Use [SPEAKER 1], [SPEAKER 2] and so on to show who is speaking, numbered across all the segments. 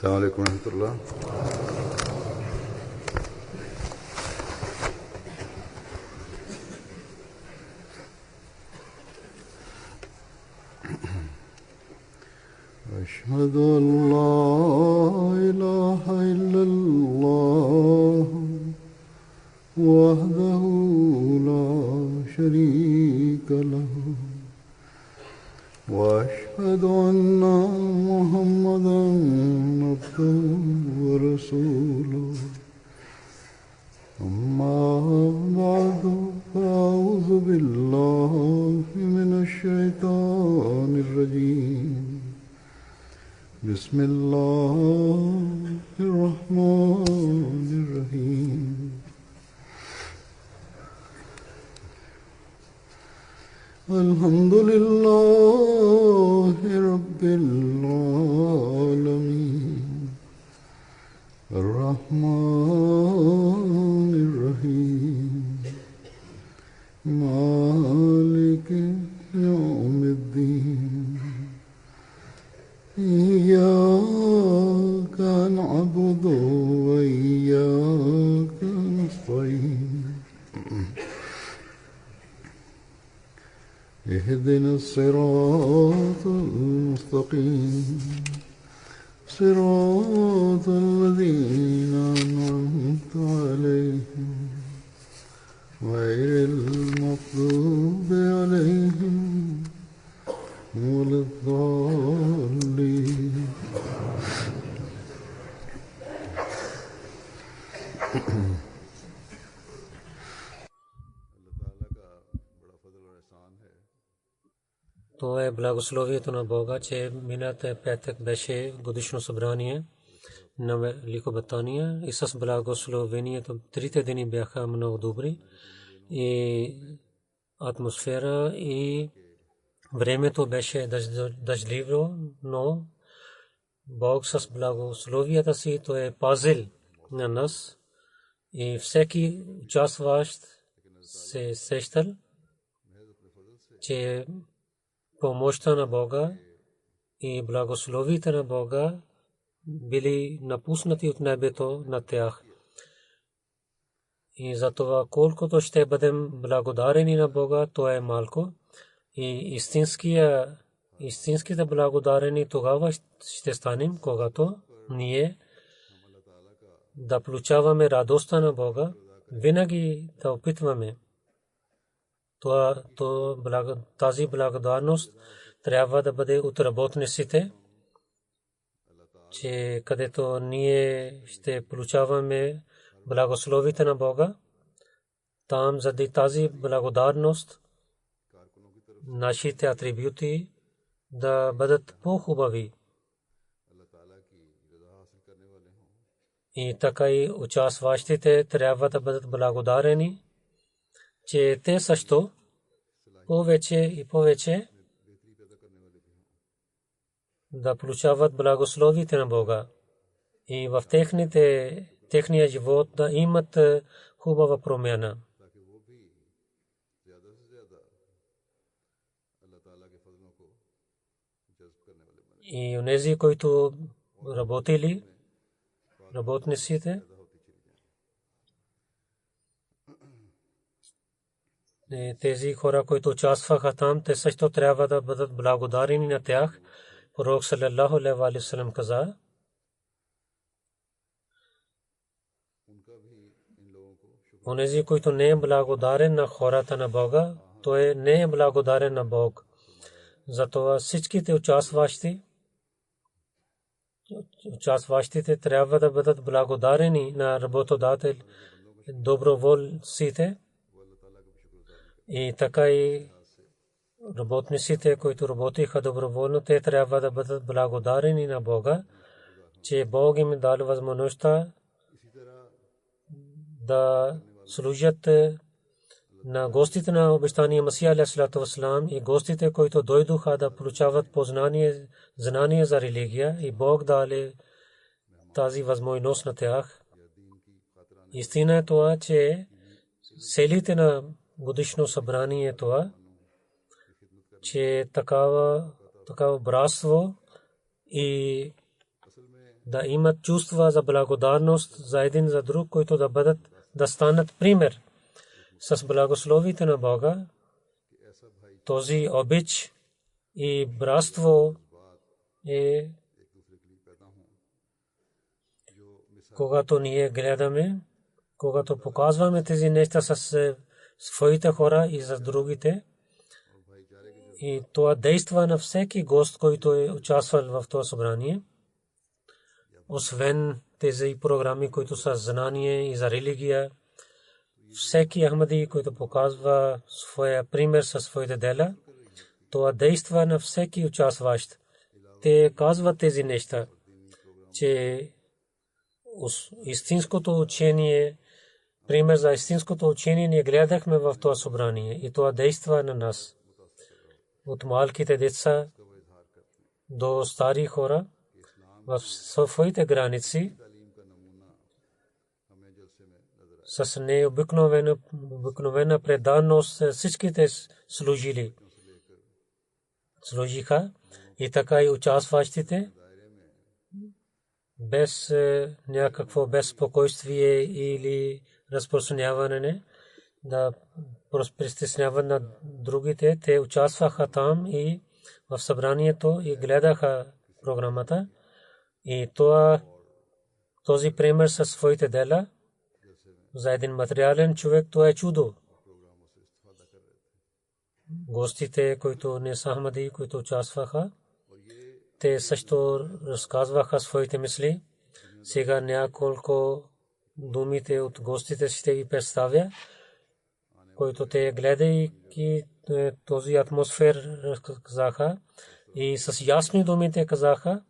[SPEAKER 1] السلام عليكم ورحمة الله. أشهد أن لا إله إلا الله وحده لا شريك له وأشهد أن محمدا عبده ورسوله أما بعد فأعوذ بالله من الشيطان الرجيم بسم الله الرحمن الرحيم الحمد لله رب العالمين الرحمن الرحيم مالك يوم الدين إياك نعبد وإياك نستعين اهدنا الصراط المستقيم صراط الذين أنعمت عليهم غير المغضوب عليهم ولا الضالين.
[SPEAKER 2] To je blagoslovito na Boga, че миналата петък беше годишно събрание на Великобритания и с благословението трите дни бяха много добри и атмосфера и времето беше дъждливо, но Бог с благословията си то е пазил на нас и всеки участващ се сещал, че помощта на Бога и благословите на Бога били напуснати от небето на тях. И за това колкото ще бъдем благодарени на Бога, то е малко. И истинските благодарени тогава ще станем, когато ние да получаваме радостта на Бога, винаги да опитваме. Тази благодарност трябва да бъде от работниците, че където ние ще получаваме благословите на Бога, там заради тази благодарност нашите атрибути да бъдат по-хубави. И така и участващите трябва да бъдат благодарени, че те също повече и повече да получават благословите на Бога и в техния живот да имат хубава промяна. И онези, които работили, работниците, тези хора, които участваха там, те също трябва да бъдат благодарени на тях. Пророк саллаллаху алейхи ва саллям каза: онези, които не е благодарен на хората на Бога, той не е благодарен на Бог. Затова всичките участващите трябва да бъдат благодарени на работодател, доброволците. И така и работниците, които работиха доброволно, те трябва да бъдат благодарени на Бога, че Бог им дал възможността да служат на гостите на обещания Масия алейхиссалату вассалам и гостите, които дойдоха да получават познание, знание за религия, и Бог даде тази възможност на тях. Истина е това, че целите на годишно събрание е това, че такава братство и да имат чувства за благодарност за един за друг, които да станат пример с благословите на Бога. Този обич и братство е, когато ние гледаме, когато показваме тези неща с своите хора и за другите, и това действа на всеки гост, който е участвал в това събрание. Освен тези програми, които са знание и за религия, всеки Ахмади, който показва своя пример със своите дела, това действа на всеки участващ. Те казват тези неща, че истинското учение, пример за истинското учение ние гледахме в това събрание и това действа на нас. От малките деца до стари хора в своите граници с необикновена преданост всичките служиха и така и участващите без някакво безпокойствие или разпространяване да притесняват на другите. Те участваха там и в събранието и гледаха програмата. И този пример със своите дела за един материален човек, това е чудо. Гостите, които не са Ахмади, които участваха, те също разказваха своите мисли. Сега няколко думите от гостите ще ги представя, които те гледайки този атмосфер разказаха и с ясни думите казаха,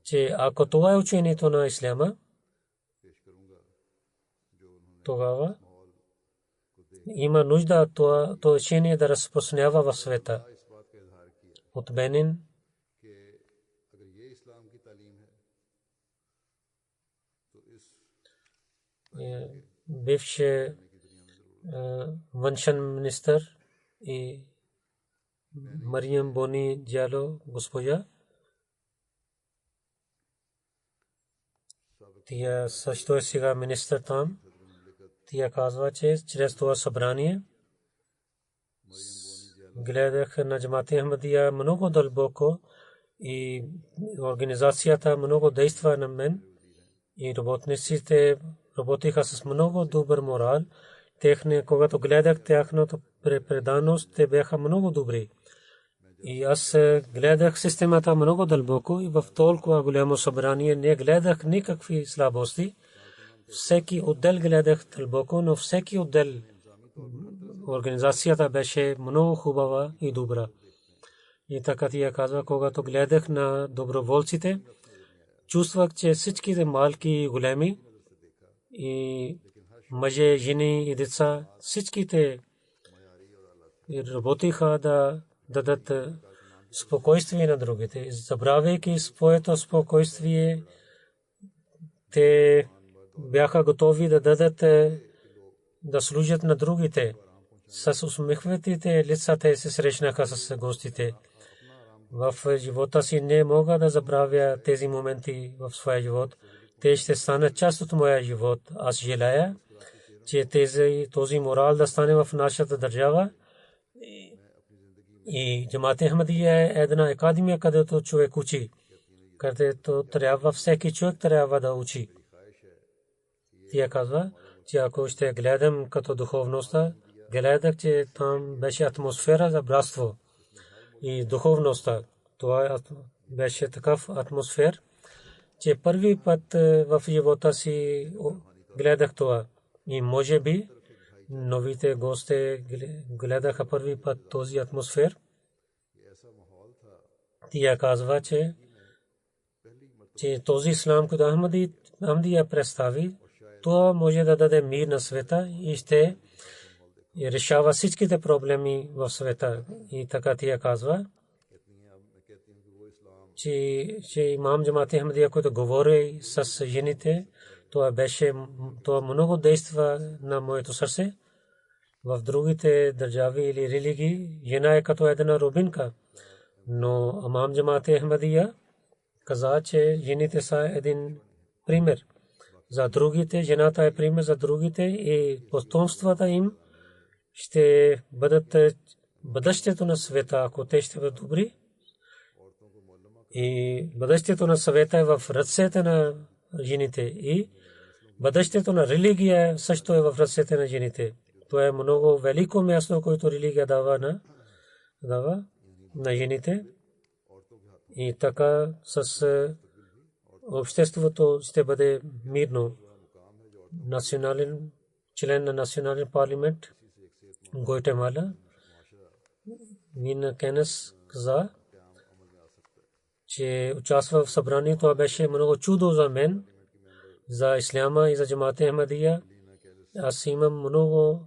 [SPEAKER 2] че ако това е учението на исляма, тогава има нужда това учение да разпространява в света. От Бенин бивши външен министър и Мариям Бони Джало госпожа. Тя също е сега министър там. Тя казва, че чрез това събрание гледах на Джамат Ахмадия много дълбоко и организацията много действа на мен и работниците работиха с много добър морал. Когато гледах тяхната преданост, те бяха много добри. И аз гледах системата много дълбоко и в толкова голямо събрание не гледах никакви слабости. Всеки отдел гледах дълбоко, но всеки отдел организацията беше много хубава и добра. И така тя казва, когато гледах на доброволците, чувствах, че всичките малки и големи и мъже, жени и деца, всичките работиха да дадат спокойствие на другите. Забравяйки своето спокойствие, те бяха готови да дадат, да служат на другите. С усмихватите лица те се срещнаха с гостите. В живота си не мога да забравя тези моменти в своя живот. Те ще станат част от моя живот. Аз желая, че този морал да стане в нашата държава. И Джамат Ахмадия е една академия, където човек учи. Където трябва, всеки човек трябва да учи. Тя казва, че ако ще гледам като духовността, гледах, че там беше атмосфера за братство и духовността. Това беше такъв атмосфер, че първи път в живота си гледах това. И може би новите гости гледаха първи път този атмосфер. Тя казва, че този ислам, който Ахмадия представи, това може да даде мир на света и ще решава всичките проблеми в света. И така тя казва, че имам Джамат Ахмадия, който говори с жените, това много действа на моето сърце. В другите държави или религии жена е като една рубинка, но имам Джамат Ахмадия каза, че жените са един пример за другите, жената е пример за другите и потомствата им ще бъдат бъдещето на света, ако те ще бъдат добри. И бъдещето на света е в ръцете на жените и бъдещето на религия също е в ръцете на жените. Това е много велико място, което религия дава на жените. И така с обществото ще бъде мирно. Национален член на национален парламент Гватемала Мин Кенес каза, че участва в събранието. Това беше много чудо за мен, за исляма и за джамат Ахмадия. Аз имам много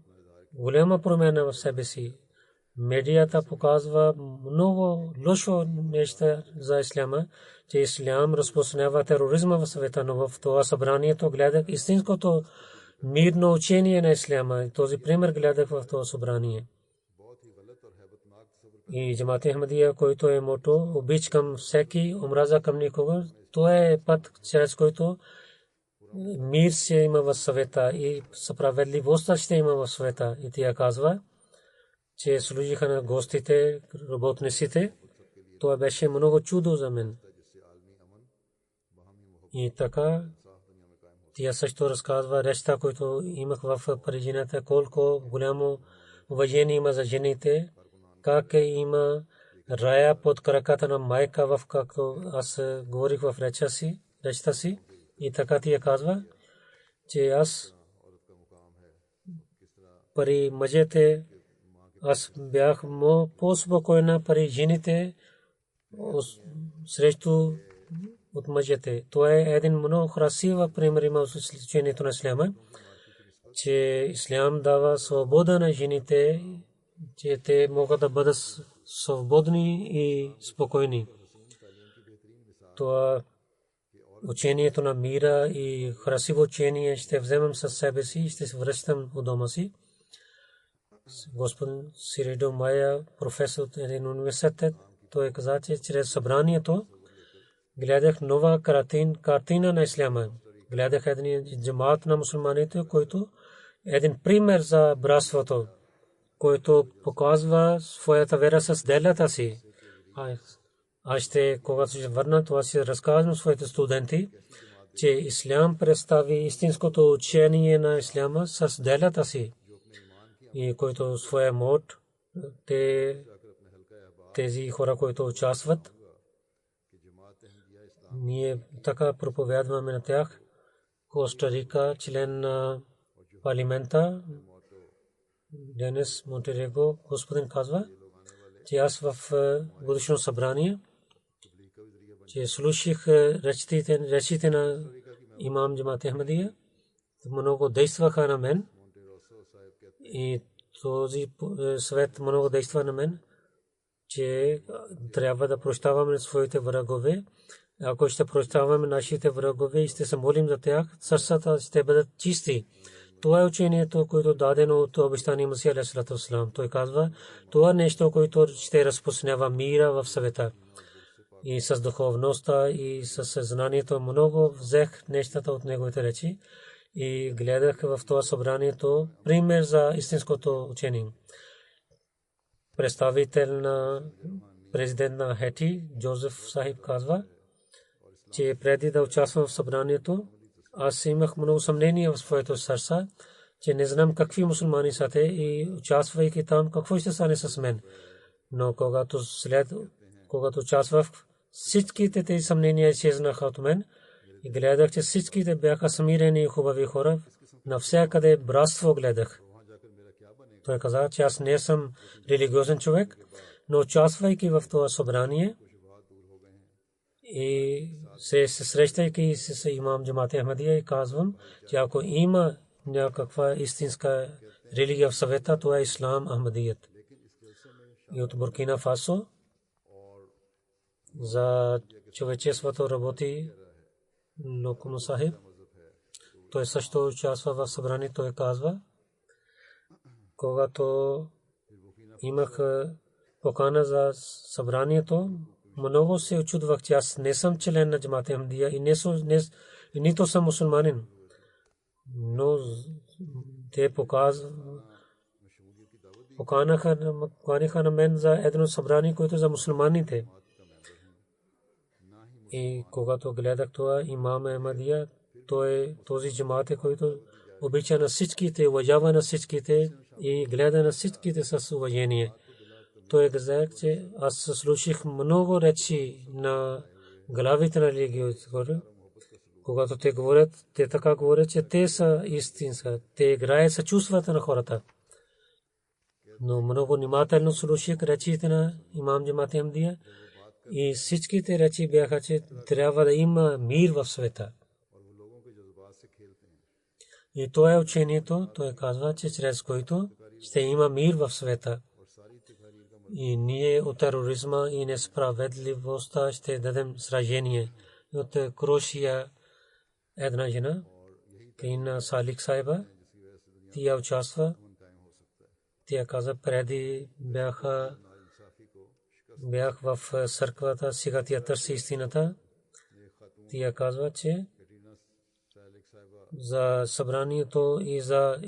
[SPEAKER 2] голяма промяна в себе си. Медията показва много лошо неща за исляма, че ислям разпространява тероризма в света, но в това събранието гледах истинското мирно учение на исляма. Този пример гледах в това събрание. И джамат Ахмадия, който е мото обич към всеки, омраза към никого, това е път, чрез който мир се има в света и справедливост ще има в света. И тя казва, че служиха на гостите, работниците. Това беше много чудо за мен. И така, тя също разказва речта, които имах в Парижината, колко голямо уважение има за жените, как има рая под краката на майка, в както аз говорих в речта си. И така тя казва, че аз пари мъжете, аз бях по-спокойна пари жените срещу от мъжете. Това е един много красива пример има в учението на исляма, че ислям дава свобода на жените, че те могат да бъдат свободни и спокойни. Това учението на мира и красиво учение ще вземем със себе си и ще се връщам у дома си. Господин Сиридо Майя, професор от един университет, той каза, че чрез събранието гледах нова картина на исляма. Гледах един джамат на мусулманите, който е един пример за братството, който показва своята вера с делата си. Аз ще, когато се върна, това си разказвам своите студенти, че ислям представи истинското учение на исляма с делата си. И който своя мод, тези хора, които участват, ние така проповядваме на тях. Коста Рика, член на парламента, Денис Монтерего, господин казва, че аз в годишно събрание, че слушах речите на имам джамат Ахмадия, много действаха на мен. И този съвет много действа на мен, че трябва да прощаваме своите врагове. Ако ще прощаваме нашите врагове и ще се молим за тях, сърцата ще бъдат чисти. Това е учението, което дадено от обещания Масия алейхи салату ва салам. Той казва, това нещо, което ще разпространява мира в света. И с духовността и с знанието много взех нещата от неговите речи и гледах в това събранието пример за истинското учение. Представител на президент на Хети, Джозеф Сахиб казва, че преди да участвам в събранието, аз имах много съмнения в своето сърце, че не знам какви мусулмани са те и участвайки там, какво ще стане с мен. Но когато участвах, всичките тези съмнения изчезнаха от мен и гледах, че всичките бяха смирени и хубави хора. Навсякъде братство гледах. Той каза, че аз не съм религиозен човек, но участвайки в това събрание и се срещайки с имам джамат Ахмадия и казвам, че ако има някаква истинска религия в света, това е ислам Ахмадият. И от Буркина Фасо за човечеството работи Локумо Сахиб. Той също участва в събрание. Той казва, когато имах покана за събранието, много се очудвах, че аз не съм член на Джамат Ахмадия и нито съм мусулманин. Но те поканаха на мен за едно събрание, което за мусулманите. И когато гледах това, имам Ахмадия, този джамат, който обича на всичките, уважава на всичките и гледа на всичките с уважение. Той каза, че аз слушах много речи на главите на религията. Когато те говорят, те така говорят, че те са истинска. Те играят с чувствата на хората. Но много внимателно слушах речите на имам Джамат Ахмадия и всичките речи бяха, че трябва да има мир в света. И това е учението, той казва, че чрез който ще има мир в света. И ние от тероризма и несправедливостта ще дадем сражение. От Крошия една жена, Кина Салик Сайба, тя участва. Тя каза, преди бях в църквата, сега тя търси истината. Тя казва, че за събранието и за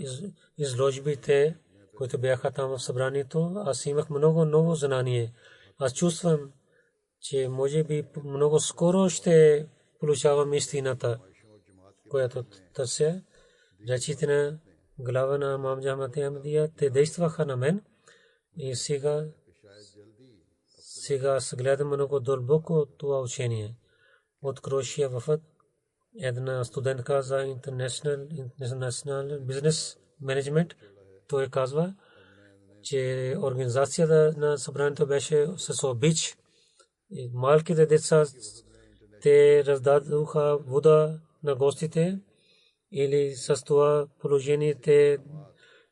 [SPEAKER 2] изложбите, които бяха там в събранието, аз имах много ново знание. Аз чувствам, че може би много скоро ще получавам истината, която търся. Речите на глава на имам Джамат Ахмадия, те действаха на мен и сега се гледам много дълбоко това учение. От Крошия Вафат, една студентка за International Business Management, той казва, че организацията на събранието беше с обич. Малките деца, те раздадоха вода на гостите или с това положение те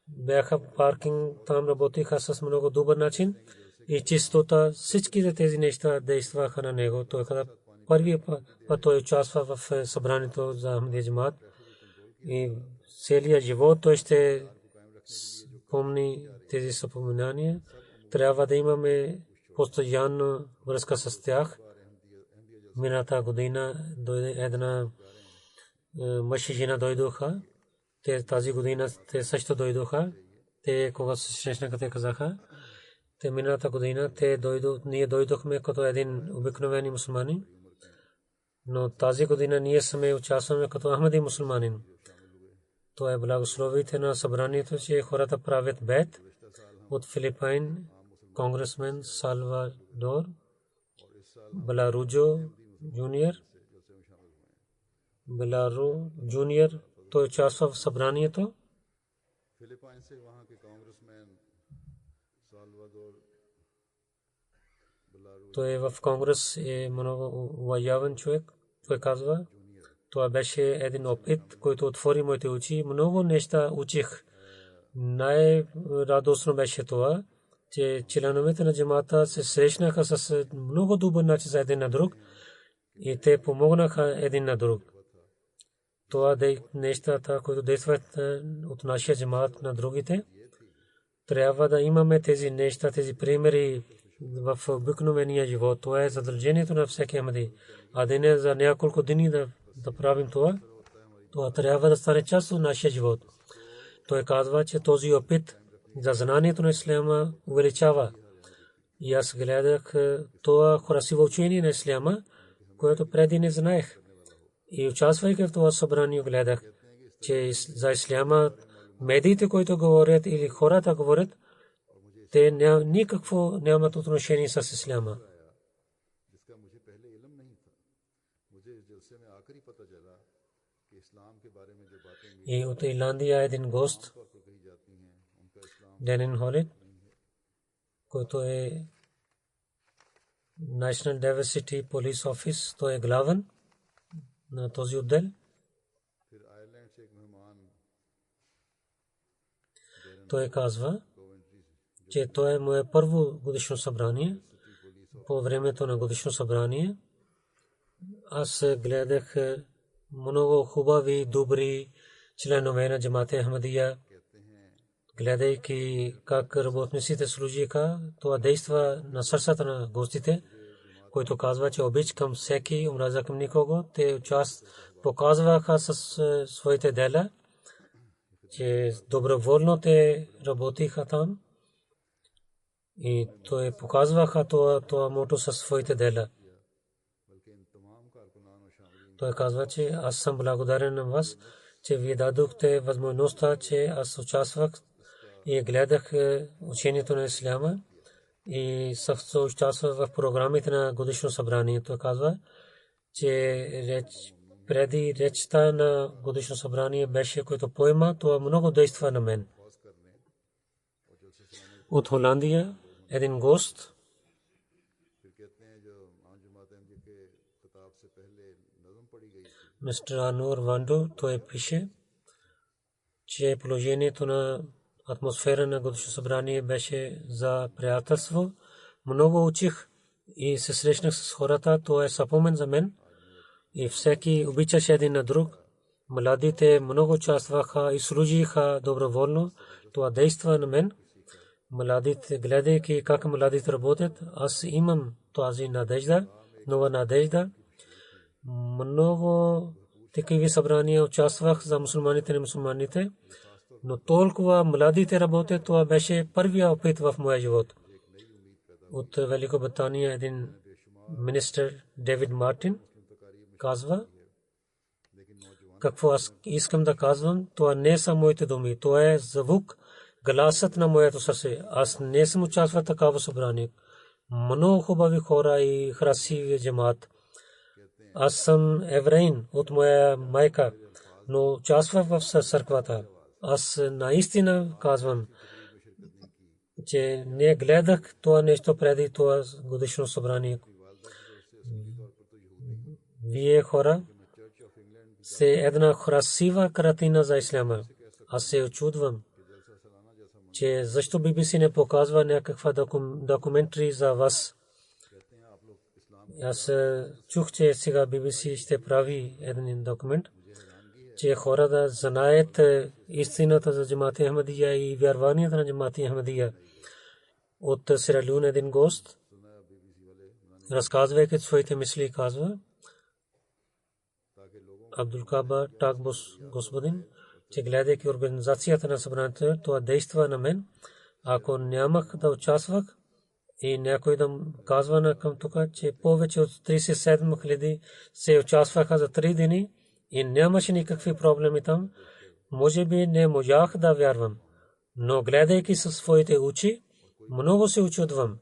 [SPEAKER 2] бяха паркинг, там работиха с много добър начин и чистота, всичките тези неща действаха на него. Той каза, първият път той участва в събранието за Ахмадия Джамат и целият живот той ще помни тези съпоминания. Трябва да имаме постоянна връзка с тях. Миналата година дойде една мъж и жена дойдоха. Тази година те също дойдоха. Те когато се срещнаха, те казаха, те миналата година ние дойдохме като един обикновени мусулманин, но тази година ние сме участваме като Ахмади мусулманин. Това е благословите на събранието, че хората правят бед. От Филипин конгресмен Салвадор Беларужо Джуниор, той участва в събранието. Той е в конгрес, е много уважаван човек. Той казва, това беше един опит, който отвори моите очи. Много неща учих. Най-радостно беше това, че членовете на джамата се срещнаха с много добър начин за един на друг и те помогнаха един на друг. Това нещата, които действат от нашия джамат на другите, трябва да имаме тези неща, тези примери в обикновения живот. Това е задължението на всеки Ахмади. А да не за няколко дни да правим това. Това трябва да стане част от нашия живот. Той казва, че този опит за знанието на исляма увеличава. И аз гледах това красиво учение на исляма, което преди не знаех. И участвайки в това събрание гледах, че за исляма медиите, които говорят или хората говорят, те никакво нямат отношение с исляма. И от Ирландия един гост, Денин Холид, който е National Diversity Police Office, той е главен на този отдел. Той казва, че това е мое първо годишно събрание. По времето на годишно събрание аз гледах много хубави, добри членове на Джамат Ахмадия. Гледайки как работниците служиха, това действа на сърцата на гостите. който казва, че обич към всеки, омраза към никого. Те показваха със своите дела, че доброволно те работиха там и той показваха това мото със своите дела. Той казва, че аз съм благодарен на вас, че ви дадохте възможността, че аз участвах и гледах учението на исляма и също участвах в програмите на годишно събрание. Той казва, че преди речта на годишно събрание беше, който поема, това много действа на мен. От Холандия един гост, мистер Анур Вандо, той пише, че положението на атмосфера на годишно събрание беше за приятелство. Много учих и се срещнах с хората, това е съпомен за мен. И всеки обичаше един на друг. Младите много участваха и служиха доброволно. Това действа на мен. Младите, гледайки как младите работят, аз имам тази надежда, нова надежда. Много такива събрания участвах за мусулманите и мусулманите, но толкова младите работят, това беше първия опит в моя живот. От Великобритания един министър Дейвид Мартин казва, какво аз искам да казвам, това не са моите думи, това е звук, гласът на моето сърце. Аз не съм участвал в такава събрание. Много хубави хора и красиви джамат. Аз съм евреин от моя майка, но участвах в църквата. Аз наистина казвам, че не гледах това нещо преди това годишно събрание. Вие хора се една красива картина за исляма. Аз се очудвам, че защо BBC не показва някаква документари за вас. Аз чух, че сега BBC ще прави един документ, че хората знаят истината за Джамат Ахмадия и вярванията на Джамат Ахмадия. От Сиера Леоне един гост, разказвайки своите мисли, казва, Абдул Каба Такбос господин, че гледайки организацията на събранието, това действа на мен. Ако нямах да участвах и някой да казва на към тук, че повече от 37 000 се участваха за 3 дни и нямаше никакви проблеми там, може би не можах да вярвам. Но гледайки със своите очи, много се очудвам,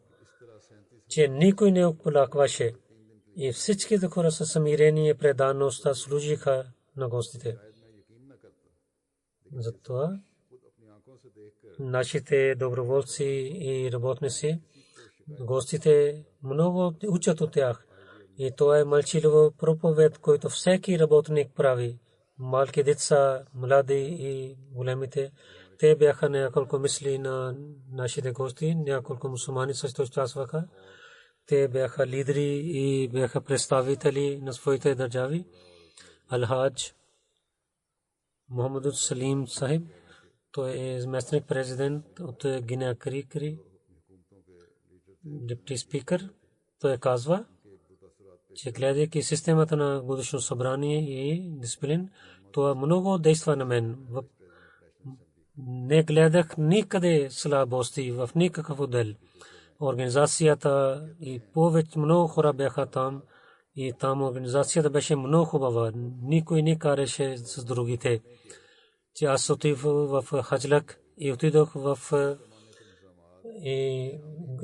[SPEAKER 2] че никой не оплакваше и всичките хора със смирение и предаността служиха на гостите. Затова нашите доброволци и работници, гостите много учат от тях. И това е мълчаливо проповед, който всеки работник прави. Малки деца, млади и големите. Те бяха няколко мисли на нашите гости, няколко мусулмани също участваха. Те бяха лидери и бяха представители на своите държави. Алхадж Мохаммад Салим Сахиб, той е заместник президент от Гинея Крикри, депути спикър. Той казва, че гледайки системата на годишно събрание и дисциплин, това много действа на мен. Не гледах никъде слабости в никакъв отдел. Организацията и повече много хора бяха там и там организацията беше много хубава. Никой не караше с другите. Че аз отидох в Хаджлак и отидох в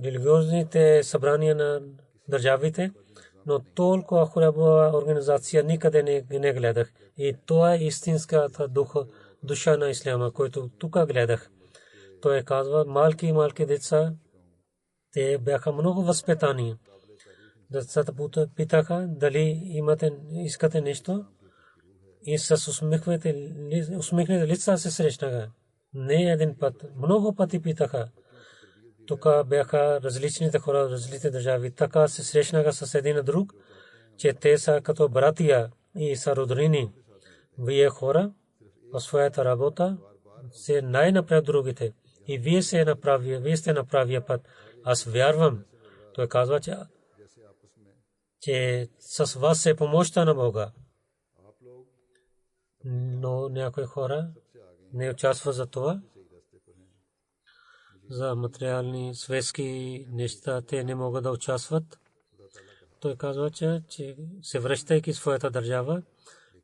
[SPEAKER 2] религиозните събрания на държавите, но толкова хубава организация никъде не гледах. И това е истинската душа на исляма, който тук гледах. Той казва, малки деца, те бяха много възпитани. Децата питаха дали искате нещо и с усмихнете лица се срещнаха. Не един път, много пъти питаха. Тук бяха различните хора от различните държави. Така се срещнаха с един друг, че те са като братия и са роднини. Вие хора в своята работа се най-напред другите. И вие сте на правия път. Аз вярвам. Той казва, че че с вас е помощта на Бога. Но някои хора не участват за това. За материални светски неща те не могат да участват. Той казва, че се връщайки в своята държава,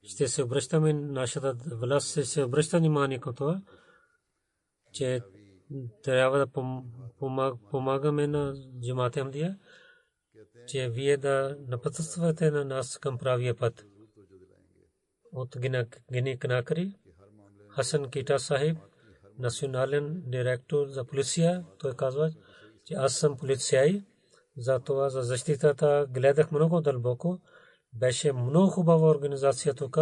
[SPEAKER 2] ще се обръщаме, нашата власт ще се обръща внимание към това, че трябва да помагаме на Джамат Ахмадия, че вие да напътствате на нас към правия път. От Гини Канакри, Хасан Кита Сахиб, национален директор за полиция, той казва, че аз съм полицай, за това за защитата гледах много дълбоко. Беше много хубава организация тук,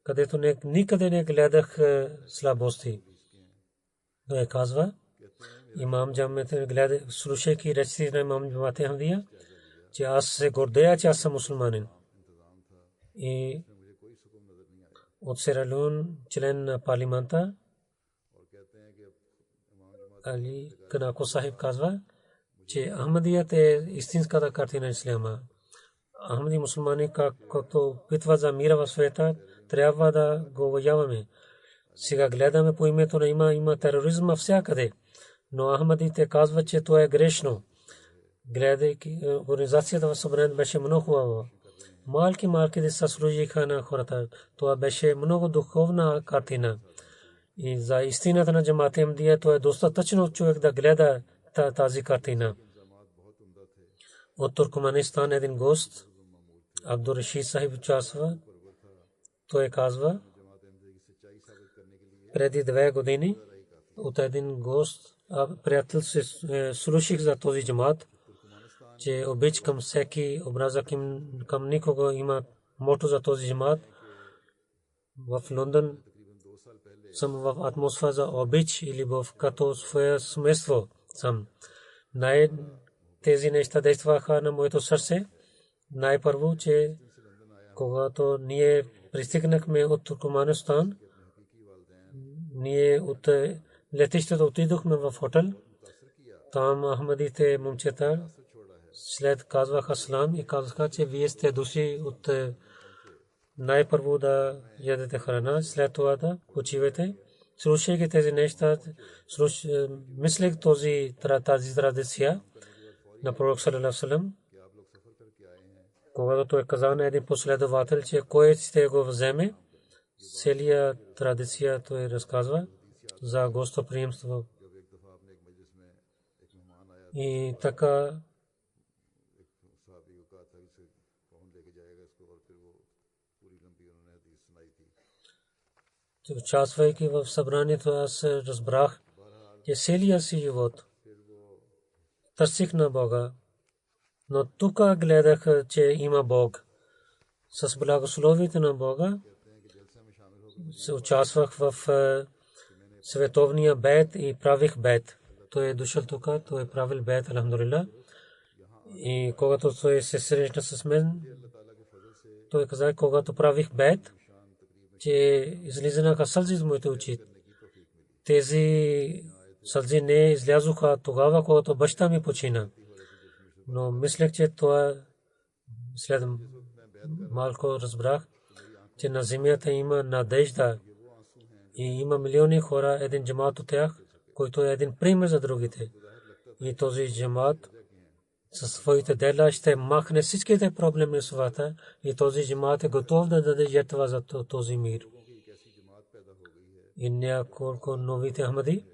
[SPEAKER 2] където никъде не гледах слабости. Той казва, имам Джамат гледа, слушайки речите на имам Джамат Ахмадия, че аз се гордея, че аз съм мусулманин. И от Сералун, член на парламента, Али Канако Сахиб казва, че Ахмадият е истинската картина на исляма. Ахмади мусулмани, както битва за мира в света, трябва да го вояваме. Сега гледаме по името на има тероризъм всякъде, но Ахмадите казват, че това е грешно. Гледайки организацията в събранието беше много хубава. Малки деца служиха на хората. Това беше много духовна картина. И за истината на Джамат Ахмадия, това е достатъчно човек да гледа тази картина. От Туркменистан един гост, Абдур Рашид Сахиб участва. Той казва, преди 2 години от един гост, приятел се слушах за този джамат, че обич към всеки образа към никого има мото за този джамат. В Лондон съм в атмосфера за обич или в като свое семейство съм. Тези неща действаха на моето сърце. Най-първо, че когато ние пристигнахме от Туркменистан, ние от летището отидохме в хотел. Там Ахмадите момчета след казваха салам и казаха, че вие сте дошли от най-първо да ядете храна, след това да почивате. Слушайки тези неща, мислех тази традиция на пророк саллаллаху алейхи ва саллям, когато той каза на един последовател, че кой ще го вземе, целия традиция той разказва за гостоприемство. И така участвайки в събранието, аз разбрах, че целия си живот търсих на Бога. Но тук гледах, че има Бог. С благословието на Бога се участвах в световния бейт и правих бейт. Той е дошъл тук, той е правил бейт, алхамдулилlah. И когато той се срещна с мен, той каза, когато правих бейт, че излизаха сълзи из моите очи. Тези сълзи не излязоха тогава, когато баща ми почина. Но мислех, че това след малко разбрах, че на земята има надежда и има милиони хора, един джамат от тях, който е един пример за другите. И този джамат със своите дела ще махне всичките проблеми на света и този джамат е готов да даде жертва за този мир. И няколко новите Ахмади,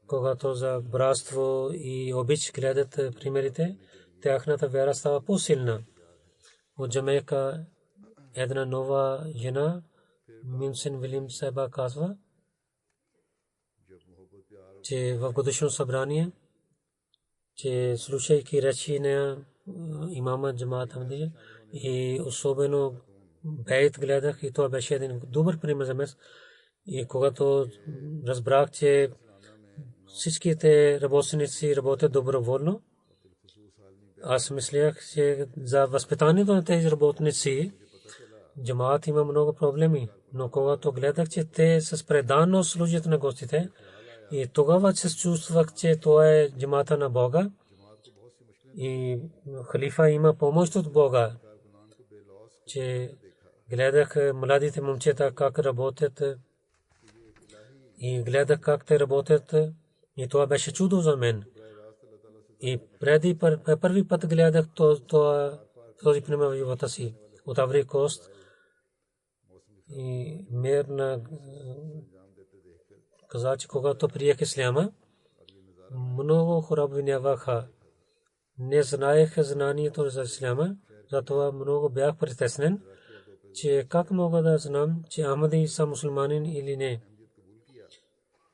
[SPEAKER 2] когато за братство и обич гледат примерите, тяхната вяра става по-силна. От Джамайка една нова жена, Минсен Вилим Сайба казва, че в годишно събрание, че слушайки речи на имама Джамат Ахмадия и особено бейт гледах и това беше един добър пример за мен. И когато разбрах, че всичките работници работят доброволно, аз мислях, че за възпитанието на тези работници джамаат има много проблеми. Но когато гледах, че те с преданно служат на гостите, и тогава се чувствах, че това е джамаата на Бога. и халифа има помощ от Бога, че гледах младите момчета как работят и гледах как те работят и това беше чудо за мен. И преди първи път гледах този пример в живота си от Аври Кост и мирна каза, че когато приех исляма, много хора обвиняваха. Не знаех знанието за исляма, затова много бях притеснен, че как мога да знам, че Ахмади са мусулманин или не.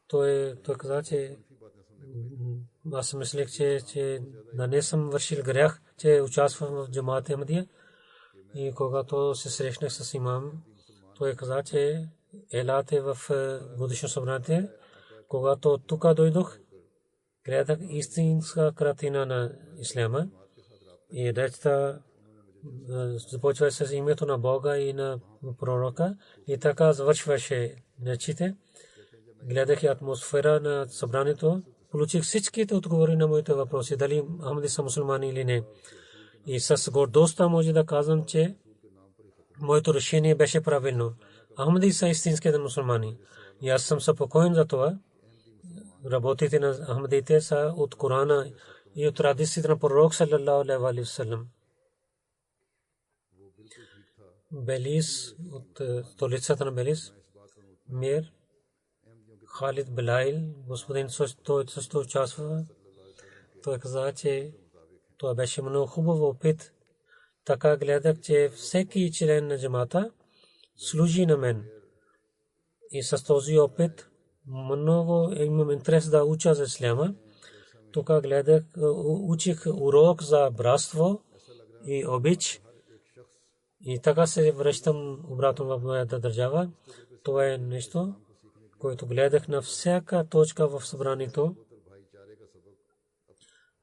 [SPEAKER 2] Той каза, че аз мислех, че да не съм вършил грях, че участвам в джамаат Ахмадия. И когато се срещнах с имам, той каза, че елате в годишно събрание. Когато тук дойдох, гледах истинска картина на исляма и речта започва с името на Бога и на пророка и така завършваше речите. Гледах и атмосфера на събранието, получих всичките отговори на моите въпроси, дали Ахмади са мусулмани или не. И с гордостта може да казвам, че моето решение беше правилно. Ахмади са истинските мусулмани. И аз съм спокоен за това. Работите на Ахмадите са от Корана и от традициите на пророк саллаллаху алейхи ва саллям. Белиз от столицата на Белиз, Мир, Халид Белайл, господин също участва. Той каза, че това беше много хубав опит. Така гледах, че всеки член на джамата служи на мен. И с този опит много имам интерес да уча за исляма. Тук гледах, учих урок за братство и обич. И така се връщам обратно в моята държава. Това е нещо, което гледах на всяка точка в събранието.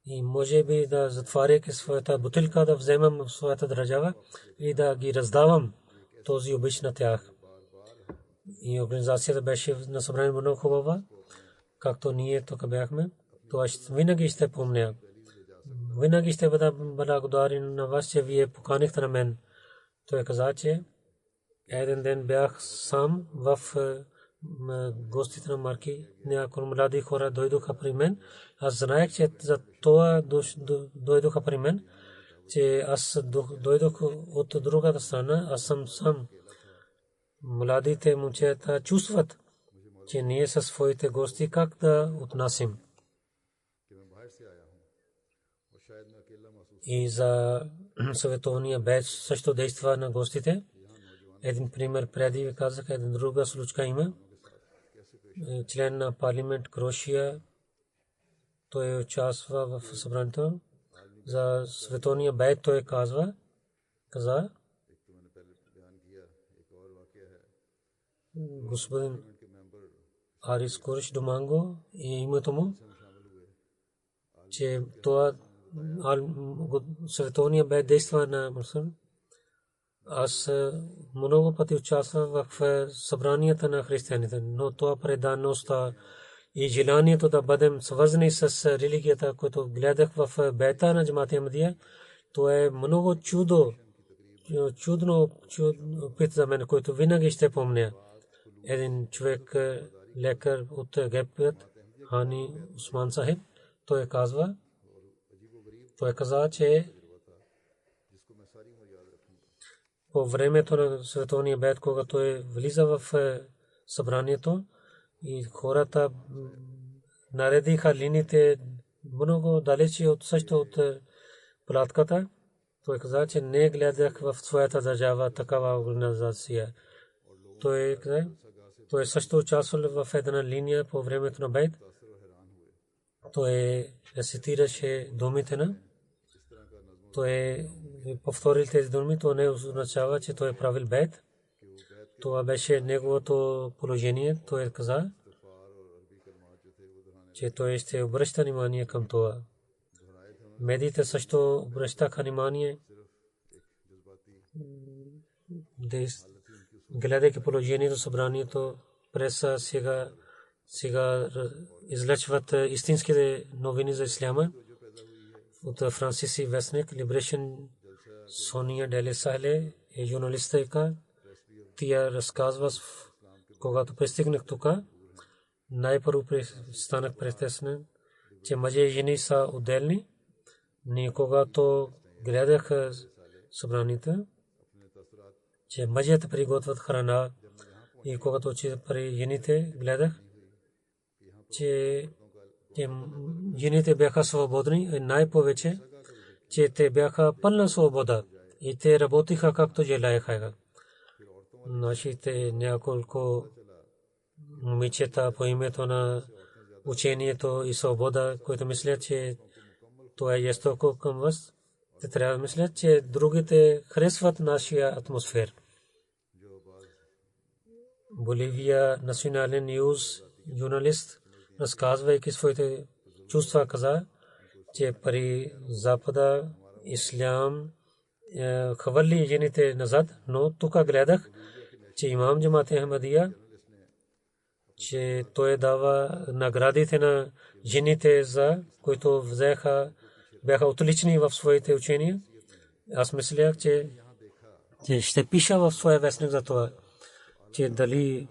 [SPEAKER 2] И може би да затваряйки своята бутилка, да вземам в своята държава и да ги раздавам този обич на тях. И организацията беше на събрание много хубава, както ние тук бяхме. Това винаги ще помня. Винаги ще бъда благодарен на вас, че вие поканихте на мен. Той каза, че един ден бях сам в гостите на Марки. Някои млади хора дойдоха при мен. Аз знаех, че за това дойдоха при мен, че аз дойдох от другата страна. Аз съм сам. Младите момчета чувстват, че ние със своите гости как да отнасим. И за световния беж също действа на гостите. Един пример преди ви казах, един друга случка има. Член на парламент Крошия, той участва в събранието. За световния беж той каза, господин Арис Куриш Доманго и името му, че това световния беж действа на мусулман. Аз много пъти участвам в събранията на християните, но това предаността и желанието да бъдем свързани с религията, което гледах в бета на джамаат Ахмадия, то е много чудно опит за мен, който винаги ще помня. Един човек, лекар от Египет, Хани Усман Сахиб, той каза, че по времето на световния бед, когато той влиза в събранието и хората наредиха линиите много далече от също от палатката, той каза, че не гледах в своята държава такава организация. Той също участвал в една линия по времето на бед. Той рецитираше думите на. Той повторил тези думи, то не означава, че той е правил бед. Това беше неговото положение. Той каза, че той ще обръща внимание към това. Медиите също обръщаха внимание. Гледайки положението, събранието, преса сега излъчват истинските новини за исляма. от французски вестник Liberation Сония Деле Сахле е журналистка. Тя разказва, когато пристигнах тук, най-първо станах притеснен, че мъже и жени са отделни. Ние когато гледах събраните, че мъжете приготвят храна, и когато при жените гледах, че жените бяха свободни, най-повече, че те бяха пълна свобода и те работиха както желаеха. Нашите няколко момичета по името на учението и свобода, които мислят, че това е жестоко към вас, те трябва да мислят, че другите харесват нашия атмосфера. Боливия национален нюз журналист, разказвайки своите чувства, каза, че при Запада ислям хвърли жените назад, но тук гледах, че имам Джамат Ахмадия, че той дава наградите на жените, за които бяха отлични в своите учения. Аз мислях, че ще пиша в своя вестник за това, че дали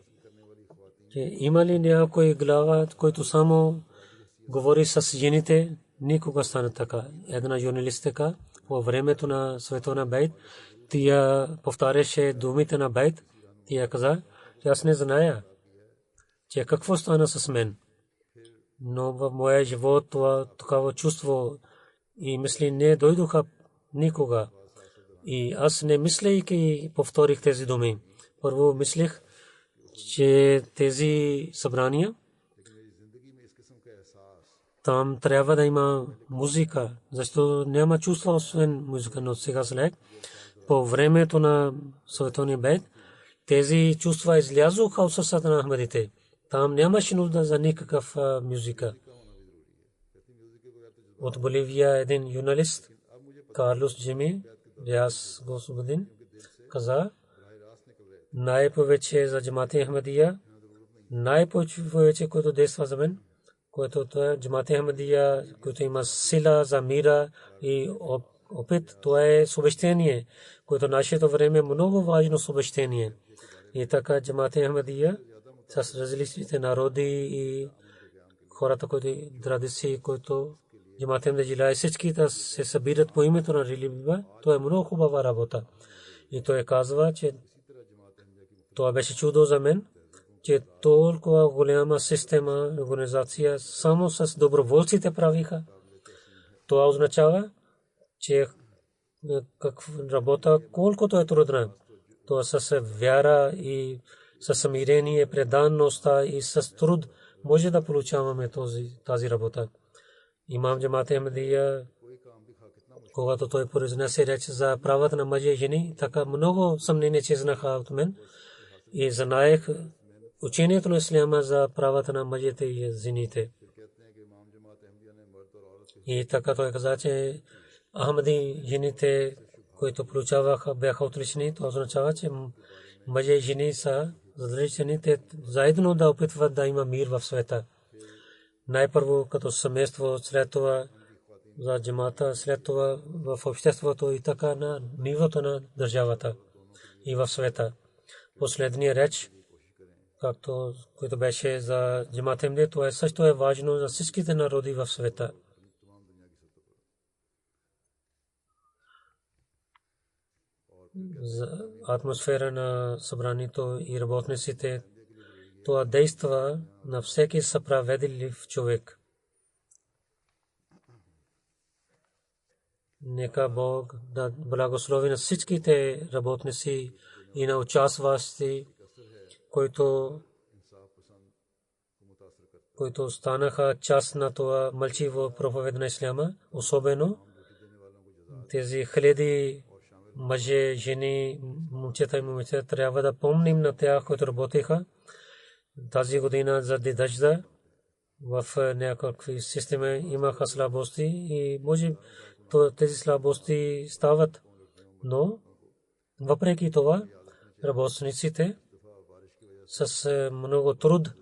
[SPEAKER 2] има ли някой глава, който само говори с жените, никога стане така. Една журналистка по времето на Световна Бейт, тя повтаряше думите на Бейт, тя каза, че аз не зная, че какво стана с мен. Но в моя живот това такава чувство и мисли не дойдоха никога. И аз не мислейки повторих тези думи. Първо мислех, че тези събрания там трябва да има музика, защото няма чувства освен музика, но сега след по времето на Световния Бейт тези чувства излязоха от сърцата на Ахмадите. Там нямаше нужда за никакъв музика. От Боливия един журналист, Карлос Джими, Риас Госубдин, каза, най-повече за Джамат Ахмадия, най-повече, който действа за мен, който е Джамат Ахмадия, който има сила за мира и опит, това е съобщение, което нашето време е много важно съобщение. И така Джамат Ахмадия с различните народи и хората, които традиции, които Джамат Ахмадия всички да се събират по името на религия, това е много хубава работа. И той казва, че това беше чудо за мен, че толкова голяма система, организация само с доброволците правиха. Това означава, че работа колкото е трудна, това с вяра и с смирение, преданността и с труд може да получаваме тази работа. Имам Джамат Ахмадия, когато той произнесе реч за правата на мъже и жени, така много съмнение чезнаха от мен и знаех учението на исляма за правата на мъжете и жените. И така той каза, че Ахмади жените, които получаваха, бяха отлични. Това означава, че мъже и жени са различни, те заедно да опитват да има мир в света. Най-първо като семейство, след това за джамата, след това в обществото и така на нивото на държавата и в света. Последния реч, както който беше за Джамат Ахмадия, това също е важно за всичките народи в света. За атмосфера на събранието и работниците, това действа на всеки справедлив човек. Нека Бог да благослови на всичките работници и на участващи, които станаха част на това мълчаливо проповед на исляма, особено тези хиляди мъже, жени, момчета и момичета, трябва да помним на тях, които работеха тази година заради дъжда. В някакви системи имаха слабости и може тези слабости стават, но въпреки това работниците с много труд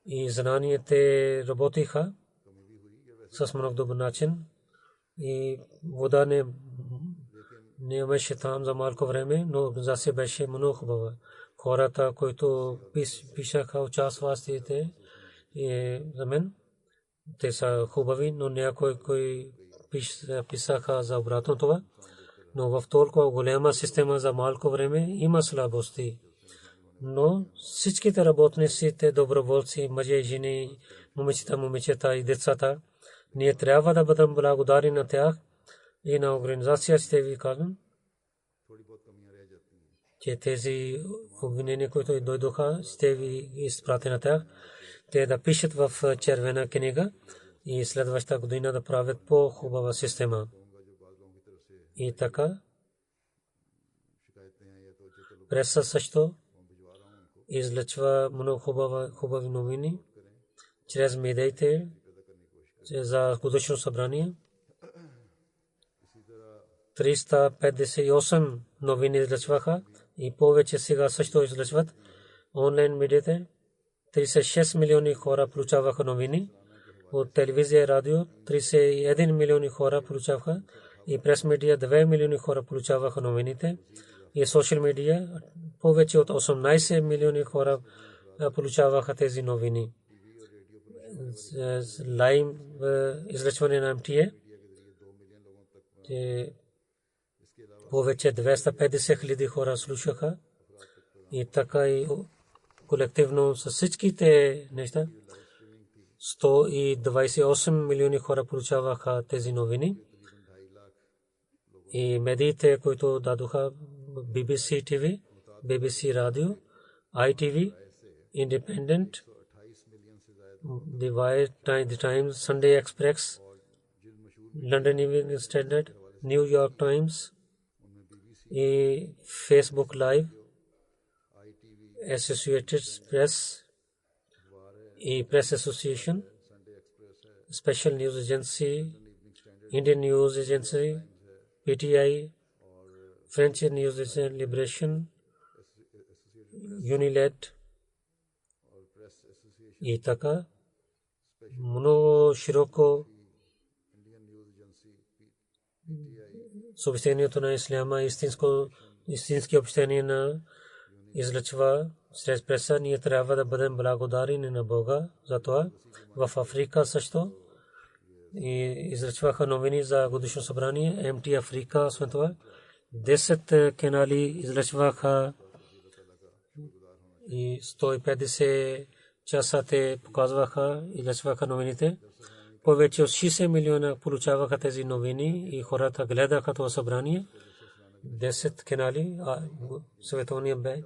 [SPEAKER 2] и знание те работиха с много добър начин и вода не имаше там за малко време, но за се беше много хубава. Хората, които пишаха участващите за мен, те са хубави, но някои писаха за обратно това. Но в толкова голяма система за малко време има слабости. Но всичките работници, те доброволци, мъже, жени, момичета и децата, ние трябва да бъдем благодарни на тях и на организация, ще ви кажем, че тези обвинения, които дойдоха, ще ви изпратя на тях, те да пишат в червена книга и следващата година да правят по-хубава система. И така, преса също излъчва много хубави новини чрез медиите за годишно събрание. 358 новини излъчваха и повече сега също излъчват онлайн медиите. 36 милиони хора получаваха новини от телевизия и радио. 31 милиони хора получаваха и прес медия 2 милиони хора получаваха новините. И социал медия повече от 18 милиони хора получаваха тези новини. Лайв излъчване на МТА повече 250 хиляди хора слушаха и така и колективно с всичките неща 128 милиони хора получаваха тези новини. И медиите, които дадоха BBC TV, BBC Radio, ITV, Independent, The Times, Sunday Express, London Evening Standard, New York Times, и Facebook Live, Associated Press, и Press Association, Special News Agency, Indian News Agency, PTI, French News Agency, Liberation, Uniled и така много широко съобщението на исляма, истински общение на излъчва чрез преса. Ние трябва да бъдем благодарни на Бога за това. В Африка също и излъчваха новини за годишно събрание. МТ Африка, освен това 10 канали излъчваха и 150 часа те показваха и излъчваха новините. Повече от 60 милиона получаваха тези новини и хората гледаха това събрание. 10 канали, световния бе.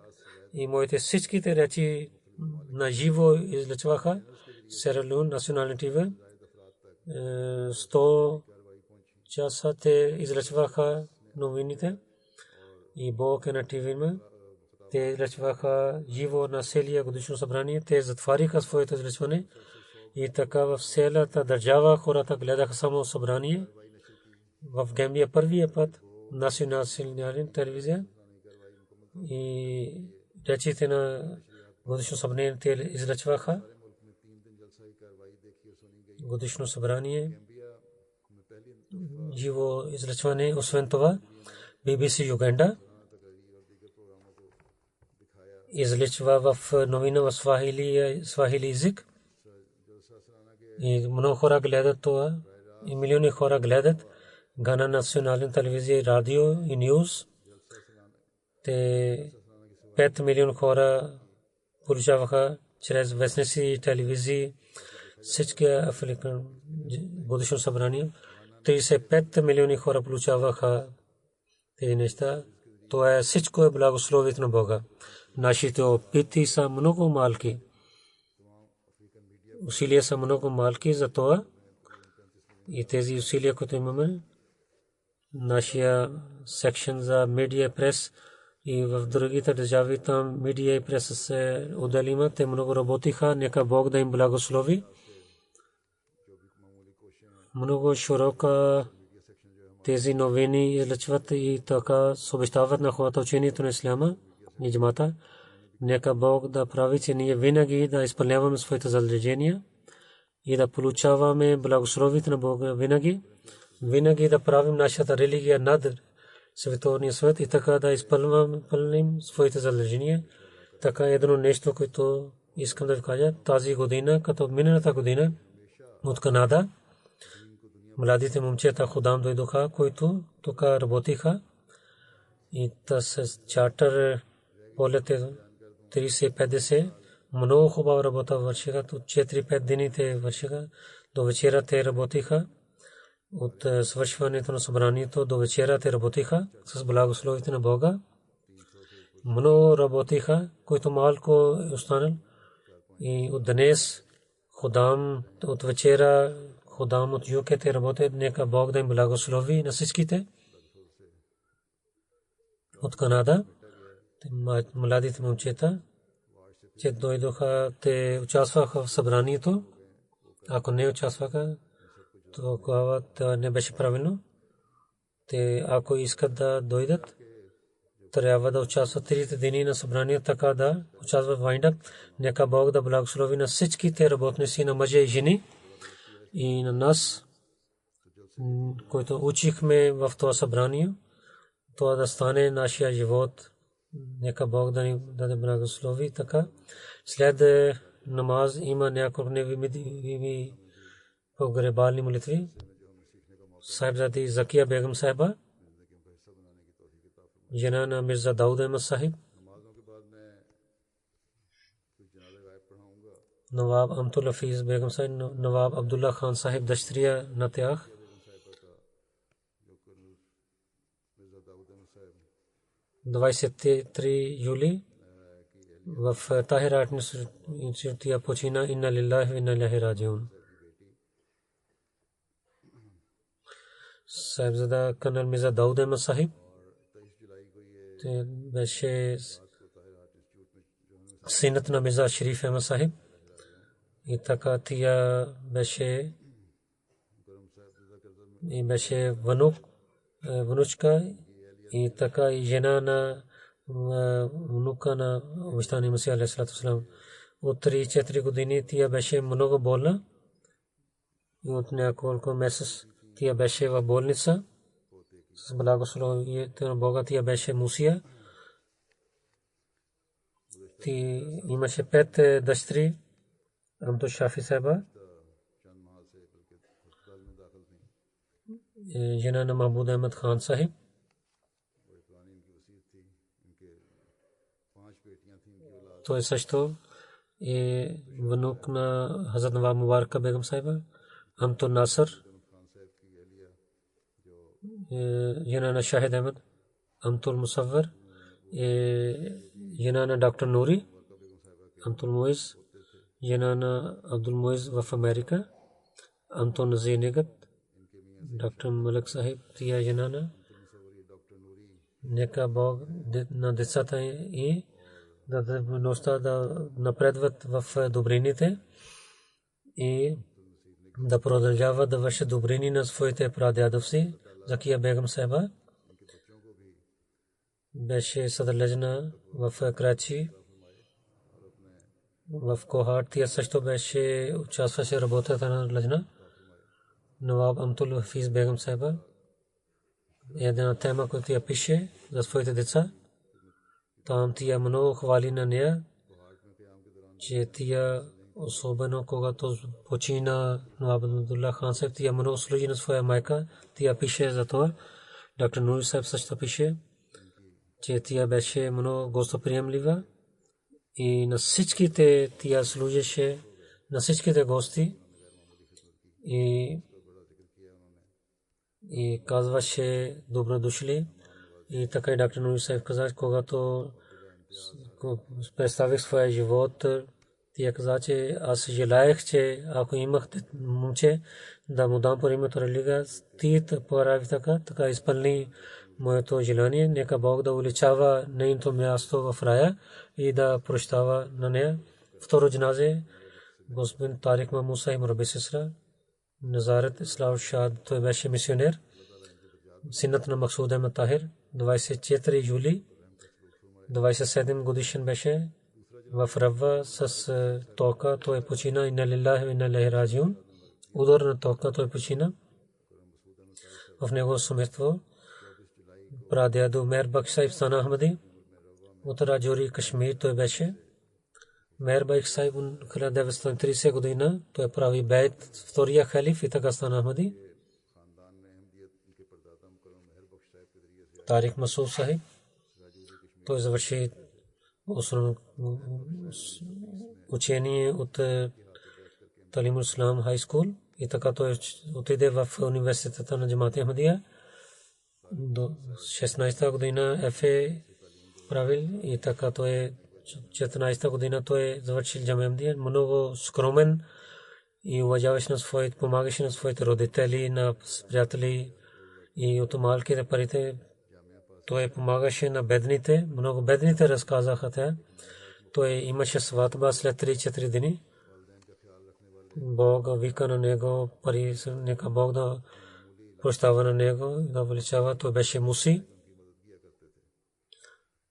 [SPEAKER 2] И моите всичките речи на живо излъчваха. Сера-Леон, национални ТВ. 100 часа те излъчваха новините. И Бог е на ТВ. Те излъчваха живо на целия годишно събрание. Те затвариха своето излъчване. И така в цялата държава хората гледаха само събрание. В Гамбия първия път национална телевизия и речите на годишно събрание те излъчваха. Годишно събрание живо излъчване. Освен това BBC Юганда излъчва в новина в свахили език. И много хора гледат това. И милиони хора гледат Гана национална телевизия, радио и нюз. Те 5 милиона хора получаваха чрез вестници и телевизии. Всички африкан годишно събрание 35 милиони хора получаваха тези неща. Това е всичко е благословието на Бога. Нашите опити са много малки. Усилия са много малки за това. И тези усилия, които имаме, нашия секшен за медия прес и в другите държави там медия и прес се отделима. Те много работиха. Нека Бог да им благослови. Много широка тези новини излъчват и така съобщават на хората учението на исляма и джамата. Нека Бог да прави, че ние винаги да изпълняваме своите задължения и да получаваме благословието на Бога винаги. винаги да правим нашата религия над световния свет и така да изпълним своите задължения. Така едно нещо, което искам да ви кажа, тази година, като миналата година от Канада, младите момчета Худам дойдоха, които тук работиха и с чартер полете 30-50. Много хубава работа вършиха. От 4-5 дни те вършиха. До вечера те работиха. От свършването на събранието до вечера те работиха с благословите на Бога. Много работиха, които малко е останал. И от днес Худам от вечера, Худам от юг те работят. Нека Бог да им благослови на всичките. От Канада, младите момчета, че дойдоха, те участваха в събранието. Ако не участваха, тогава това не беше правилно. Те, ако искат да дойдат, трябва да участват 3 дни на събрание, така да участват в вайндъп. Нека Бог да благослови на всичките работници, на мъже и жени и на нас, които учихме в това събрание, това да стане нашия живот. Нека Бог да ни даде благослови. Така след намаз има няколко невидими погребални молитви. Сахибзади Закия Бегам Сахиба, жена на Мирза Дауд Ахмад Сахиб, Nawab Amtul Hafiz Begum Sahib, Nawab Abdullah Khan Sahib Dashtriya на тях. 23 юли в Tahir Art Institute почина. Инна лиллахи ва инна илайхи раджиун. Сахибзада Канал Мирза Дауд Ахмад Сахиб беше синът на Мирза Шериф Ахмад Сахиб и така тя беше внучка и така и жена на внука на обещания Месия алейхи салату вассалам. От 3-4 години тя беше много болна и от няколко месеца тя беше в болница. С благословието на Бога тя беше мусия. Имаше 5 дъщери. Амто Шафи Саба, жена на Махмуд Ахмад Хан Сахиб, той също е внук на Хазрат Наваб Мубарака Бегам Сахиба. Амто Насър, жена на Шахид Ахмад. Амтул Мусаввар, жена на доктор Нури. Амтул Муиз, жена на Абдул Муиз в Америка. Амто Назир Нигат, доктор Малик Сахиб, тия жена на. Нека Бог на децата и да напредват в добрините и да продължават да вършат добрини на своите прадядовци. Закия Бегам Сахиба беше съдържана в Крачи, в Кохат. Тя също беше участваше работата на лъжна. Nawab Amtul Hafiz Begum Sahиба една тема, която тя пише за своите деца. Там тя много хвали на нея, че тя особено когато почина Nawab Абдулlah Хан Сахиб, тя много служи на своя майка. Тя пише за това. Доктор Нури Сахиб също пише, че тя беше много гостоприемлива и на всичките тя служеше, на всичките гости и казваше добро дошли. И така и доктор Нури Сахиб каза, когато представих своя живот, тя каза, че аз желаех, че ако имах момче, да му дам по името религия, ти прави така изпълни моето желание. Нека Бог да увеличава нейното място в рая и да прощава на нея. Второ джаназе господин Тарик Мамуд Сахиб Раби Сесра, Назарет Ислам Шад, той беше мисионер. Синът на Максуд Ахмад Tahir, 24 юли, 27 годишен беше в Рава с тока. Той почина. Инна лиллахи ва инна илайхи раджиун. Удар на тока той почина. в него семейство. Прадядо Мер Бакш Сайб Сана Ахмади от Раджори, Кашмир той беше. Мер Бакш Сайб 1930 година той прави бейт втория халиф и така стана Ахмади. Тарик Масуд Сахиб той завърши основно учение от Талимул Ислам Хай Скул и така той отиде в университета на Джамат Ахмадия. До 16-та година ФЕ правил и така той 14-та година той завършил Джамат Ахмадия. Много скромен и уважаваше на своите, помагаше на своите родители, на приятели и от малките парите той помагаше на бедните. Много бедните разказаха те. Той имаше сватба след 3-4 дни. Бог вика на него пари, нека Бог да прощава на него, да величава. Той беше муси.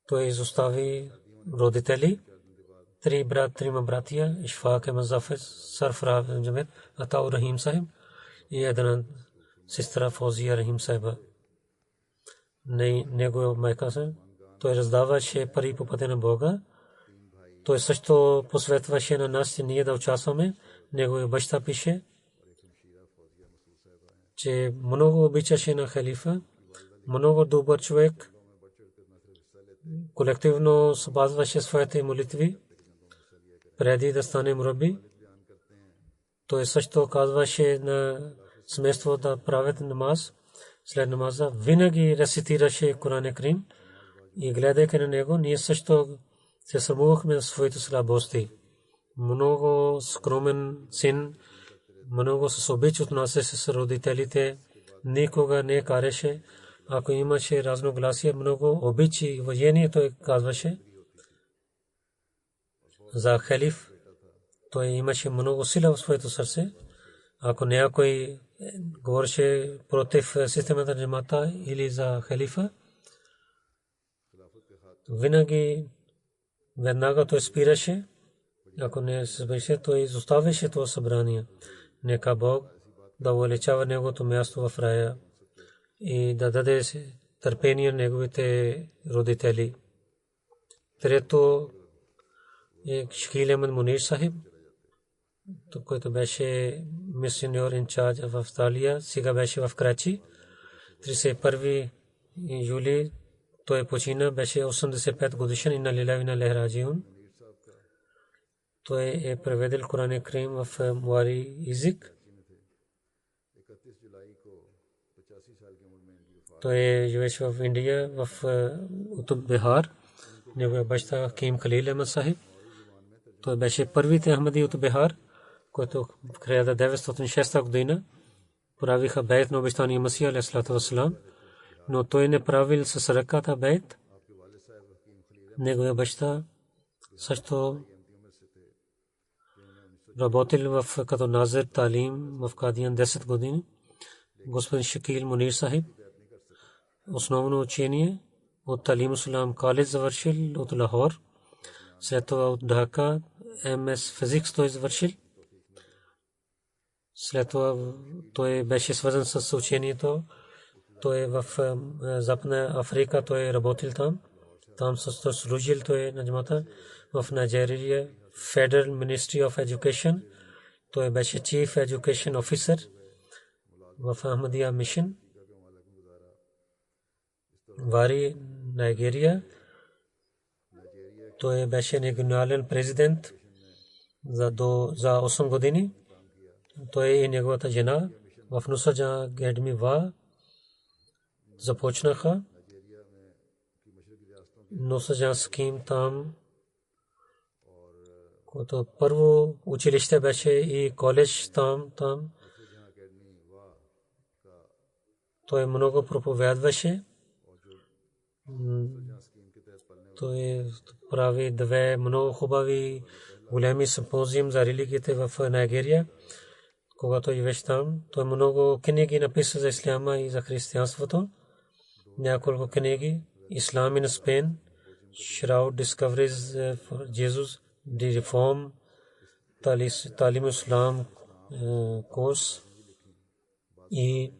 [SPEAKER 2] Той изостави родители, 3 братия, Ишфак Ахмад Зафер, Сарфраз Джамет, Атау Рахим Сахиб и една сестра Фозия Рахим Сахиба. Негова майка се. Той раздаваше пари по пътя на Бога. Той също посветваше на нас, че ние да участваме. Неговия баща пише, че много обичаше на халифа, много добър човек, колективно спазваше своите молитви преди да стане мураби. Той също казваше на семейство да правят намаз. След намаза винаги рецитираше Коран Карим и гледайки на него, ние също се срамувахме за своите слабости. Много скромен син, много с обич отнасяше с родителите, никога не кареше. Ако имаше разногласие, много обич и уважение той казваше. За халиф той имаше много сила в своето сърце. Ако някой говореше против системата на джамата или за халифа, винаги веднага той спираше. Ако не се спираше, той изоставяше това събрание. Нека Бог да увеличава неговото място в рая и да даде търпение на неговите родители. Трето е Шакил Ахмад Мунир Сахиб, който беше мисионер инчарж в Австралия, сега беше в Крачи. 31 юли той почина, беше 85 годишен и на лилави на лехраджиун. Той е преведел Коран Карим в муари език. Той живееше в Индия, в Утуб Бихар. Неговия баща Хаким Калил Ахмад Сахиб. Той беше първите Ахмади от Бихар, който в 1906 година правиха бейт на обещания Масия алейхиссалату вассалам, но той не правил с ръката бейт. Неговия баща също работил в като назир талим в Кадиян 10 години. Господин Шакил Мунир Сахиб основно учение от Талим Ислам колеж завършил от Лахор. След това от Дака МС физикс той завършил. След това той беше свързан с учението. Той в Западна Африка той работил там. Там също служил той на джамата в Найджерия, Federal Ministry of Education. Той беше Chief Education Officer в Ahmadiyya Mission. Вари, Найджерия. Той беше регионален президент за 8 години. Той и неговата жена в Нусаджа Гедми Ва започнаха Нусаджа Ским там, което първо училище беше и колеж там. Той много проповядваше. Той прави две много хубави големи симпозиум за религията в Найджерия. Когато живееше там, той много книги написа за исляма и за християнството. Няколко книги Islam in Spain, Shroud Discoveries for Jesus, The Reform, Talim Islam course и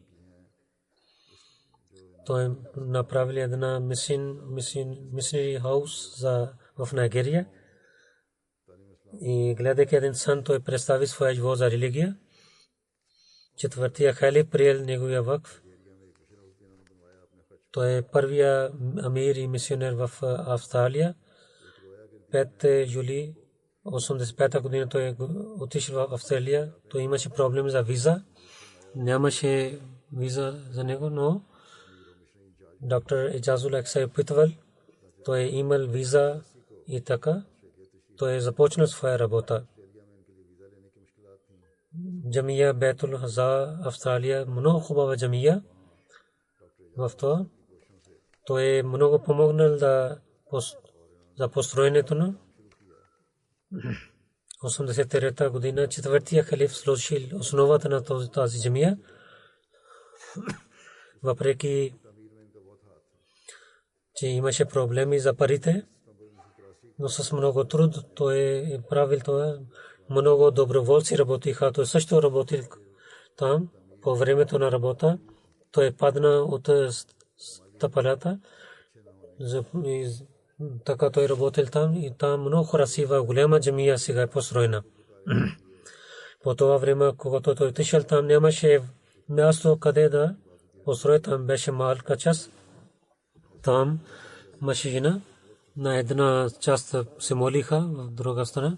[SPEAKER 2] той направили една мисионери хаус в Нигерия и гледайки един сън, той представи своя живот за религия. Четвъртия халиф приел неговия вакф. Той е първия амир и мисионер в Австралия. 5 юли 1985 година той е отишъл в Австралия. Той имаше проблем за виза. Нямаше виза за него, но доктор Еджазул Ек се опитвал. Той е имал виза и така. Той е започнал своя работа. Джамия Бейтул Хаза, Австралия, много хубава джамия. В това той е много помогнал за построенето на 83-та година. Четвъртия халиф сложил основата на тази джамия. Въпреки че имаше проблеми за парите, но с много труд той е правил това. Много доброволци работиха. Той също работил там по времето на работа. Той падна от стъпалата. Така той работил там и там много красива голяма джамия сега е построена. По това време, когато той отишъл там, нямаше място къде да построи. Там беше малка част. Там машина на една част се молиха, в друга страна.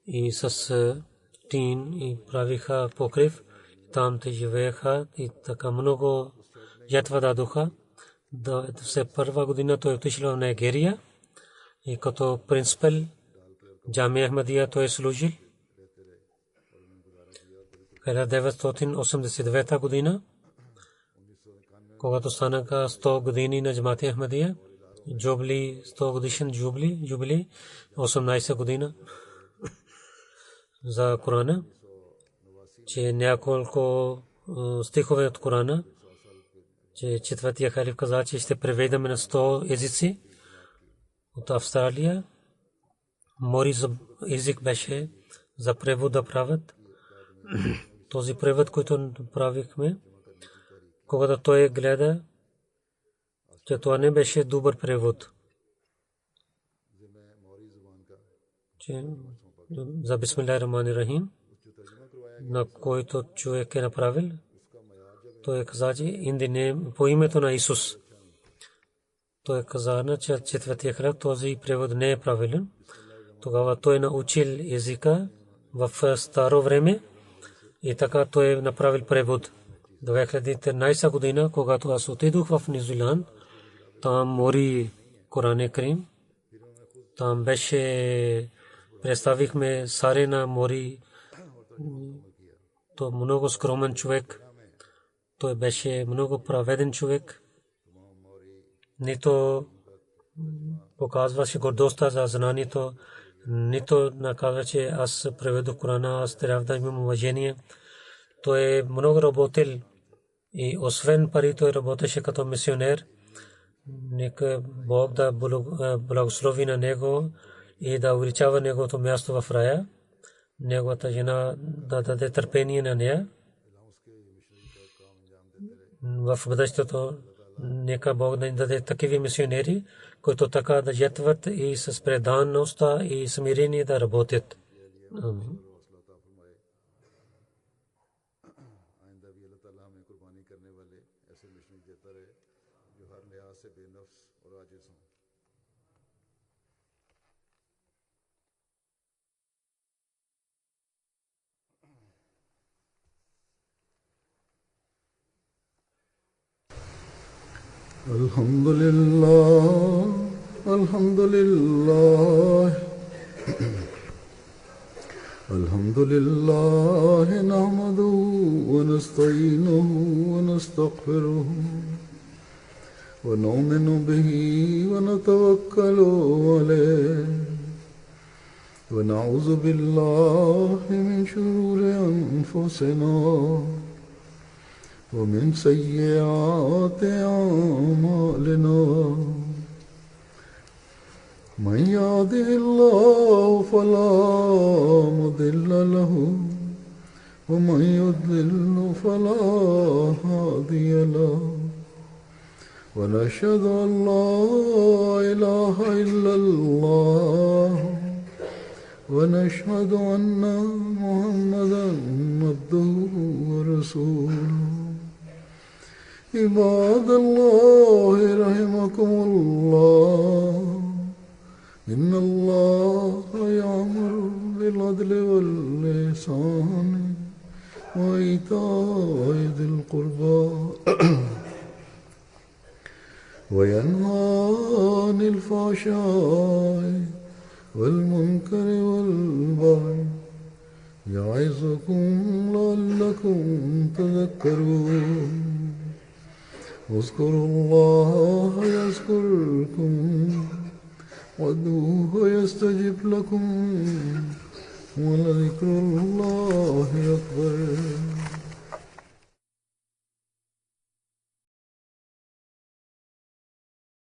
[SPEAKER 2] И с тин и правиха покрив. Там те живееха и така много ятва дадоха. Все първа година той отишъл в Нигерия и като принципал Джамия Ахмадия той е служил. 1989 година, когато станаха 100 години на Джамия Ахмадия, джубли 100 годишен джубли 18 година за Корана, че няколко стихове от Корана, че четвъртия халиф каза, че ще преведем на 100 езици от Австралия. Мори език беше за превод да правят. Този превод, който правихме, когато той гледа, че това не беше добър превод. За Бисмиллахир рахманир рахим, на който човек е направил, той каза, че по името на Исус. Той каза, че четвъртия халиф този превод не е правилен. Тогава той научил езика в старо време и така той е направил превод. 2013 година, когато аз отидох в Нюзиланд, там мори Коран Карим. Там беше, представихме Саре на мори. То много скромен човек. Той беше много праведен човек. Нито показваше гордостта за знанието, нито наказва, че аз преведох Корана, аз трябва да имам уважение. Той е много работил и освен пари той работеше като мисионер. Нека Бог да благослови на него и да увеличава неговото място в рая. Неговата жена да даде търпение на нея. В бъдещето нека Бог да ни даде такива мисионери, които така да жертват и с предаността и смирение да работят. Амин.
[SPEAKER 1] الحمد لله الحمد لله الحمد لله نحمده ونستعينه ونستغفره ونؤمن به ونتوكل عليه ونعوذ بالله من شرور أنفسنا ومن سيئات أعمالنا من يهده الله فلا مضل له ومن يضلل فلا هادي له ونشهد أن لا إله إلا الله ونشهد أن محمدا عبده ورسوله عباد الله رحمكم الله إن الله يأمر بالعدل والإحسان وإيتاء ذي القربى وينهى عن الفحشاء والمنكر والبغي يعظكم لعلكم تذكرون اذكروا الله يذكركم وادعوه يستجب لكم ولذكر الله أكبر.